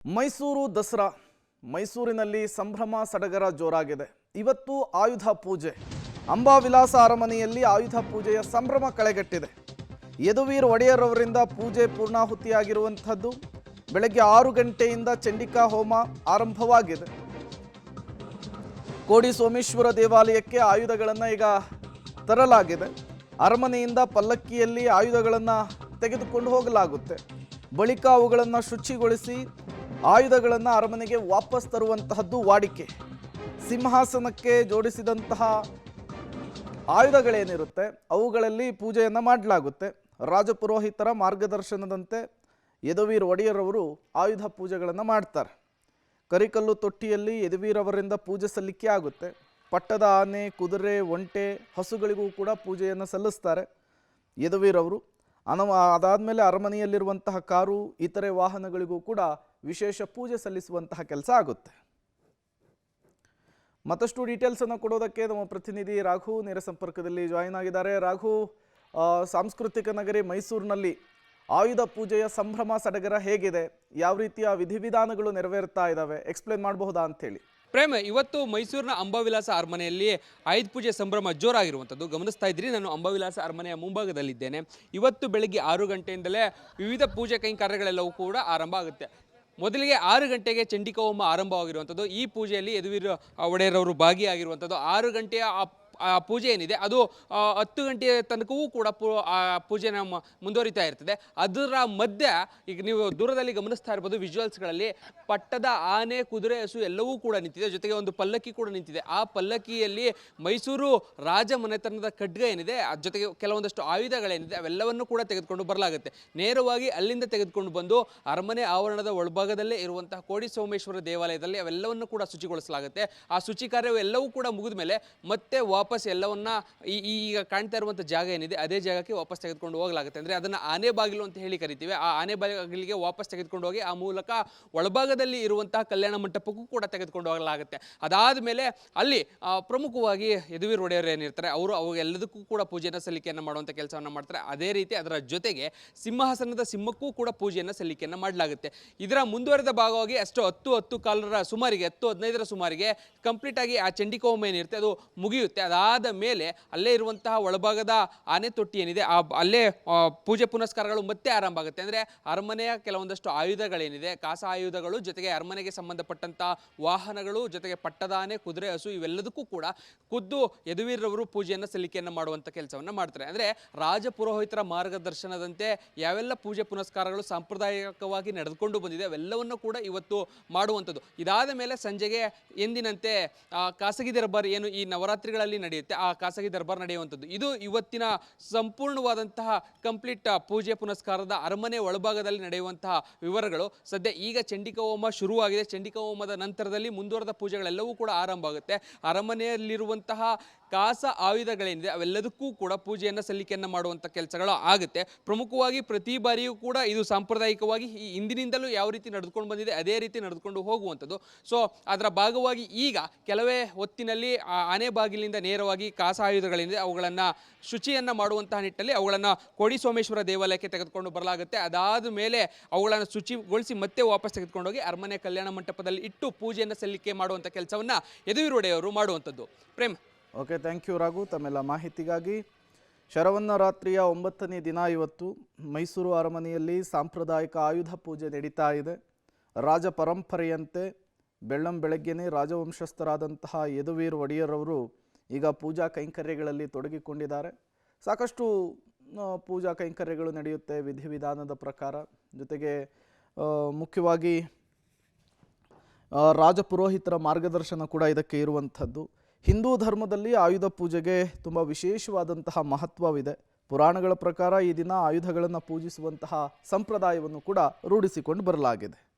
ಮೈಸೂರು ದಸರಾ ಮೈಸೂರಿನಲ್ಲಿ ಸಂಭ್ರಮ ಸಡಗರ ಜೋರಾಗಿದೆ. ಇವತ್ತು ಆಯುಧ ಪೂಜೆ. ಅಂಬಾವಿಲಾಸ ಅರಮನೆಯಲ್ಲಿ ಆಯುಧ ಪೂಜೆಯ ಸಂಭ್ರಮ ಕಳೆಗಟ್ಟಿದೆ. ಯದುವೀರ್ ಒಡೆಯರ್ ಅವರಿಂದ ಪೂಜೆ ಪೂರ್ಣಾಹುತಿಯಾಗಿರುವಂಥದ್ದು. ಬೆಳಗ್ಗೆ 6 ಗಂಟೆಯಿಂದ ಚಂಡಿಕಾ ಹೋಮ ಆರಂಭವಾಗಿದೆ. ಕೋಡಿ ಸೋಮೇಶ್ವರ ದೇವಾಲಯಕ್ಕೆ ಆಯುಧಗಳನ್ನು ಈಗ ತರಲಾಗಿದೆ. ಅರಮನೆಯಿಂದ ಪಲ್ಲಕ್ಕಿಯಲ್ಲಿ ಆಯುಧಗಳನ್ನು ತೆಗೆದುಕೊಂಡು ಹೋಗಲಾಗುತ್ತೆ. ಬಳಿಕ ಅವುಗಳನ್ನು ಶುಚಿಗೊಳಿಸಿ ಆಯುಧಗಳನ್ನು ಅರಮನೆಗೆ ವಾಪಸ್ ತರುವಂತಹದ್ದು ವಾಡಿಕೆ. ಸಿಂಹಾಸನಕ್ಕೆ ಜೋಡಿಸಿದಂತಹ ಆಯುಧಗಳೇನಿರುತ್ತೆ ಅವುಗಳಲ್ಲಿ ಪೂಜೆಯನ್ನು ಮಾಡಲಾಗುತ್ತೆ. ರಾಜಪುರೋಹಿತರ ಮಾರ್ಗದರ್ಶನದಂತೆ ಯದುವೀರ್ ಒಡೆಯರ್ ಅವರು ಆಯುಧ ಪೂಜೆಗಳನ್ನು ಮಾಡ್ತಾರೆ. ಕರಿಕಲ್ಲು ತೊಟ್ಟಿಯಲ್ಲಿ ಯದುವೀರ್ ಅವರಿಂದ ಪೂಜೆ ಸಲ್ಲಿಕೆ ಆಗುತ್ತೆ. ಪಟ್ಟದ ಆನೆ, ಕುದುರೆ, ಒಂಟೆ, ಹಸುಗಳಿಗೂ ಕೂಡ ಪೂಜೆಯನ್ನು ಸಲ್ಲಿಸ್ತಾರೆ ಯದುವೀರ್ ಅವರು. ಅದಾದಮೇಲೆ ಅರಮನೆಯಲ್ಲಿರುವಂತಹ ಕಾರು, ಇತರೆ ವಾಹನಗಳಿಗೂ ಕೂಡ ವಿಶೇಷ ಪೂಜೆ ಸಲ್ಲಿಸುವಂತಹ ಕೆಲಸ ಆಗುತ್ತೆ. ಮತ್ತಷ್ಟು ಡೀಟೇಲ್ಸನ್ನು ಕೊಡೋದಕ್ಕೆ ನಮ್ಮ ಪ್ರತಿನಿಧಿ ರಾಘು ನೇರ ಸಂಪರ್ಕದಲ್ಲಿ ಜಾಯಿನ್ ಆಗಿದ್ದಾರೆ. ರಾಘು, ಸಾಂಸ್ಕೃತಿಕ ನಗರಿ ಮೈಸೂರಿನಲ್ಲಿ ಆಯುಧ ಪೂಜೆಯ ಸಂಭ್ರಮ ಸಡಗರ ಹೇಗಿದೆ? ಯಾವ ರೀತಿಯ ವಿಧಿವಿಧಾನಗಳು ನೆರವೇರ್ತಾ ಇದ್ದಾವೆ? ಎಕ್ಸ್ಪ್ಲೇನ್ ಮಾಡಬಹುದಾ ಅಂತೇಳಿ. ಪ್ರೇಮ, ಇವತ್ತು ಮೈಸೂರಿನ ಅಂಬಾವಿಲಾಸ ಅರಮನೆಯಲ್ಲಿ ಆಯುಧ ಪೂಜೆ ಸಂಭ್ರಮ ಜೋರಾಗಿರುವಂಥದ್ದು ಗಮನಿಸ್ತಾ ಇದ್ದೀರಿ. ನಾನು ಅಂಬಾವಿಲಾಸ ಅರಮನೆಯ ಮುಂಭಾಗದಲ್ಲಿದ್ದೇನೆ. ಇವತ್ತು ಬೆಳಗ್ಗೆ 6 ಗಂಟೆಯಿಂದಲೇ ವಿವಿಧ ಪೂಜೆ ಕೈಂಕರ್ಯಗಳೆಲ್ಲವೂ ಕೂಡ ಆರಂಭ ಆಗುತ್ತೆ. ಮೊದಲಿಗೆ 6 ಗಂಟೆಗೆ ಚಂಡಿಕಾ ಹೋಮ ಆರಂಭವಾಗಿರುವಂಥದ್ದು. ಈ ಪೂಜೆಯಲ್ಲಿ ಯದುವೀರ್ ಒಡೆಯರ್ ಅವರು ಭಾಗಿಯಾಗಿರುವಂಥದ್ದು. 6 ಗಂಟೆಯ ಆ ಪೂಜೆ ಏನಿದೆ ಅದು 10 ಗಂಟೆಯ ತನಕವೂ ಕೂಡ ಪೂಜೆನ ಮುಂದುವರಿತಾ ಇರ್ತದೆ. ಅದರ ಮಧ್ಯೆ ಈಗ ನೀವು ದೂರದಲ್ಲಿ ಗಮನಿಸ್ತಾ ಇರ್ಬೋದು ವಿಜುವಲ್ಸ್ಗಳಲ್ಲಿ ಪಟ್ಟದ ಆನೆ, ಕುದುರೆ, ಹಸು ಎಲ್ಲವೂ ಕೂಡ ನಿಂತಿದೆ. ಜೊತೆಗೆ ಒಂದು ಪಲ್ಲಕ್ಕಿ ಕೂಡ ನಿಂತಿದೆ. ಆ ಪಲ್ಲಕ್ಕಿಯಲ್ಲಿ ಮೈಸೂರು ರಾಜ ಮನೆತನದ ಖಡ್ಗ ಏನಿದೆ, ಅದ್ರ ಜೊತೆಗೆ ಕೆಲವೊಂದಷ್ಟು ಆಯುಧಗಳೇನಿದೆ ಅವೆಲ್ಲವನ್ನು ಕೂಡ ತೆಗೆದುಕೊಂಡು ಬರಲಾಗುತ್ತೆ. ನೇರವಾಗಿ ಅಲ್ಲಿಂದ ತೆಗೆದುಕೊಂಡು ಬಂದು ಅರಮನೆ ಆವರಣದ ಒಳಭಾಗದಲ್ಲೇ ಇರುವಂತಹ ಕೋಡಿ ಸೋಮೇಶ್ವರ ದೇವಾಲಯದಲ್ಲಿ ಅವೆಲ್ಲವನ್ನು ಕೂಡ ಶುಚಿಗೊಳಿಸಲಾಗುತ್ತೆ. ಆ ಶುಚಿ ಕಾರ್ಯವು ಎಲ್ಲವೂ ಕೂಡ ಮುಗಿದ ಮೇಲೆ ಮತ್ತೆ ವಾಪಸ್ ಎಲ್ಲವನ್ನ ಈಗ ಕಾಣ್ತಾ ಇರುವಂಥ ಜಾಗ ಏನಿದೆ ಅದೇ ಜಾಗಕ್ಕೆ ವಾಪಸ್ ತೆಗೆದುಕೊಂಡು ಹೋಗಲಾಗುತ್ತೆ. ಅಂದರೆ ಅದನ್ನು ಆನೆ ಬಾಗಿಲು ಅಂತ ಹೇಳಿ ಕರಿತೀವಿ. ಆ ಆನೆ ಬಾಗಿಲಿಗೆ ವಾಪಸ್ ತೆಗೆದುಕೊಂಡು ಹೋಗಿ ಆ ಮೂಲಕ ಒಳಭಾಗದಲ್ಲಿ ಇರುವಂತಹ ಕಲ್ಯಾಣ ಮಂಟಪಕ್ಕೂ ಕೂಡ ತೆಗೆದುಕೊಂಡು ಹೋಗಲಾಗುತ್ತೆ. ಅದಾದ ಮೇಲೆ ಅಲ್ಲಿ ಪ್ರಮುಖವಾಗಿ ಯದುವೀರ್ ಒಡೆಯರ್ ಏನಿರ್ತಾರೆ ಅವರು ಎಲ್ಲದಕ್ಕೂ ಕೂಡ ಪೂಜೆಯನ್ನು ಸಲ್ಲಿಕೆಯನ್ನು ಮಾಡುವಂಥ ಕೆಲಸವನ್ನು ಮಾಡ್ತಾರೆ. ಅದೇ ರೀತಿ ಅದರ ಜೊತೆಗೆ ಸಿಂಹಾಸನದ ಸಿಂಹಕ್ಕೂ ಕೂಡ ಪೂಜೆಯನ್ನು ಸಲ್ಲಿಕೆಯನ್ನು ಮಾಡಲಾಗುತ್ತೆ. ಇದರ ಮುಂದುವರೆದ ಭಾಗವಾಗಿ ಅಷ್ಟು 10:15 ಸುಮಾರಿಗೆ 10:15 ಸುಮಾರಿಗೆ ಕಂಪ್ಲೀಟ್ ಆಗಿ ಆ ಚಂಡಿಕಾ ಹೋಮ ಏನಿರುತ್ತೆ ಅದು ಮುಗಿಯುತ್ತೆ. ಅದಾದ ಮೇಲೆ ಅಲ್ಲೇ ಇರುವಂತಹ ಒಳಭಾಗದ ಆನೆ ತೊಟ್ಟಿ ಏನಿದೆ ಅಲ್ಲೇ ಪೂಜೆ ಪುನಸ್ಕಾರಗಳು ಮತ್ತೆ ಆರಂಭ ಆಗುತ್ತೆ. ಅಂದರೆ ಅರಮನೆಯ ಕೆಲವೊಂದಷ್ಟು ಆಯುಧಗಳೇನಿದೆ, ಕಾಸ ಆಯುಧಗಳು, ಜೊತೆಗೆ ಅರಮನೆಗೆ ಸಂಬಂಧಪಟ್ಟಂತಹ ವಾಹನಗಳು, ಜೊತೆಗೆ ಪಟ್ಟದ ಆನೆ, ಕುದುರೆ, ಹಸು ಇವೆಲ್ಲದಕ್ಕೂ ಕೂಡ ಖುದ್ದು ಯದುವೀರವರು ಪೂಜೆಯನ್ನು ಸಲ್ಲಿಕೆಯನ್ನು ಮಾಡುವಂಥ ಕೆಲಸವನ್ನು ಮಾಡ್ತಾರೆ. ಅಂದರೆ ರಾಜ ಪುರೋಹಿತರ ಮಾರ್ಗದರ್ಶನದಂತೆ ಯಾವೆಲ್ಲ ಪೂಜೆ ಪುನಸ್ಕಾರಗಳು ಸಾಂಪ್ರದಾಯಿಕವಾಗಿ ನಡೆದುಕೊಂಡು ಬಂದಿದೆ ಅವೆಲ್ಲವನ್ನು ಕೂಡ ಇವತ್ತು ಮಾಡುವಂಥದ್ದು. ಇದಾದ ಮೇಲೆ ಸಂಜೆಗೆ ಎಂದಿನಂತೆ ಖಾಸಗಿ ದರ್ಬಾರ್ ಏನು ಈ ನವರಾತ್ರಿಗಳಲ್ಲಿ ನಡೆಯುತ್ತೆ, ಆ ಖಾಸಗಿ ದರ್ಬಾರ್ ನಡೆಯುವಂಥದ್ದು. ಇದು ಇವತ್ತಿನ ಸಂಪೂರ್ಣವಾದಂತಹ ಕಂಪ್ಲೀಟ್ ಪೂಜೆ ಪುನಸ್ಕಾರದ ಅರಮನೆ ಒಳಭಾಗದಲ್ಲಿ ನಡೆಯುವಂತಹ ವಿವರಗಳು. ಸದ್ಯ ಈಗ ಚಂಡಿಕಾ ಹೋಮ ಶುರುವಾಗಿದೆ. ಚಂಡಿಕಾ ಹೋಮದ ನಂತರದಲ್ಲಿ ಮುಂದುವರೆದ ಪೂಜೆಗಳೆಲ್ಲವೂ ಕೂಡ ಆರಂಭ ಆಗುತ್ತೆ. ಅರಮನೆಯಲ್ಲಿರುವಂತಹ ಕಾಸ ಆಯುಧಗಳೇನಿದೆ ಅವೆಲ್ಲದಕ್ಕೂ ಕೂಡ ಪೂಜೆಯನ್ನು ಸಲ್ಲಿಕೆಯನ್ನು ಮಾಡುವಂಥ ಕೆಲಸಗಳು ಆಗುತ್ತೆ. ಪ್ರಮುಖವಾಗಿ ಪ್ರತಿ ಬಾರಿಯೂ ಕೂಡ ಇದು ಸಾಂಪ್ರದಾಯಿಕವಾಗಿ ಈ ಹಿಂದಿನಿಂದಲೂ ಯಾವ ರೀತಿ ನಡೆದುಕೊಂಡು ಬಂದಿದೆ ಅದೇ ರೀತಿ ನಡೆದುಕೊಂಡು ಹೋಗುವಂಥದ್ದು. ಸೊ ಅದರ ಭಾಗವಾಗಿ ಈಗ ಕೆಲವೇ ಹೊತ್ತಿನಲ್ಲಿ ಆನೆ ಬಾಗಿಲಿಂದ ನೇರವಾಗಿ ಕಾಸ ಆಯುಧಗಳಿಂದ ಅವುಗಳನ್ನು ಶುಚಿಯನ್ನು ಮಾಡುವಂತಹ ನಿಟ್ಟಲ್ಲಿ ಅವುಗಳನ್ನು ಕೋಡಿ ಸೋಮೇಶ್ವರ ದೇವಾಲಯಕ್ಕೆ ತೆಗೆದುಕೊಂಡು ಬರಲಾಗುತ್ತೆ. ಅದಾದ ಮೇಲೆ ಅವುಗಳನ್ನು ಶುಚಿಗೊಳಿಸಿ ಮತ್ತೆ ವಾಪಸ್ ತೆಗೆದುಕೊಂಡು ಹೋಗಿ ಅರಮನೆ ಕಲ್ಯಾಣ ಮಂಟಪದಲ್ಲಿ ಇಟ್ಟು ಪೂಜೆಯನ್ನು ಸಲ್ಲಿಕೆ ಮಾಡುವಂಥ ಕೆಲಸವನ್ನು ಯದುವೀರ್ ಒಡೆಯವರು ಮಾಡುವಂಥದ್ದು. Prem. Okay, thank you Raghu ತಮ್ಮೆಲ್ಲ ಮಾಹಿತಿಗಾಗಿ. ಶರವನ್ನರಾತ್ರಿಯ 9ನೇ ದಿನ ಇವತ್ತು ಮೈಸೂರು ಅರಮನೆಯಲ್ಲಿ ಸಾಂಪ್ರದಾಯಿಕ ಆಯುಧ ಪೂಜೆ ನಡೀತಾ ಇದೆ. ರಾಜ ಪರಂಪರೆಯಂತೆ ಬೆಳ್ಳಂಬೆಳಗ್ಗೆನೇ ರಾಜವಂಶಸ್ಥರಾದಂತಹ ಯದುವೀರ್ ಒಡೆಯರ್ ಅವರು ಈಗ ಪೂಜಾ ಕೈಂಕರ್ಯಗಳಲ್ಲಿ ತೊಡಗಿಕೊಂಡಿದ್ದಾರೆ. ಸಾಕಷ್ಟು ಪೂಜಾ ಕೈಂಕರ್ಯಗಳು ನಡೆಯುತ್ತೆ ವಿಧಿವಿಧಾನದ ಪ್ರಕಾರ. ಜೊತೆಗೆ ಮುಖ್ಯವಾಗಿ ರಾಜಪುರೋಹಿತರ ಮಾರ್ಗದರ್ಶನ ಕೂಡ ಇದಕ್ಕೆ ಇರುವಂಥದ್ದು. ಹಿಂದೂ ಧರ್ಮದಲ್ಲಿ ಆಯುಧ ಪೂಜೆಗೆ ತುಂಬ ವಿಶೇಷವಾದಂತಹ ಮಹತ್ವವಿದೆ. ಪುರಾಣಗಳ ಪ್ರಕಾರ ಈ ದಿನ ಆಯುಧಗಳನ್ನು ಪೂಜಿಸುವಂತಹ ಸಂಪ್ರದಾಯವನ್ನು ಕೂಡ ರೂಢಿಸಿಕೊಂಡು ಬರಲಾಗಿದೆ.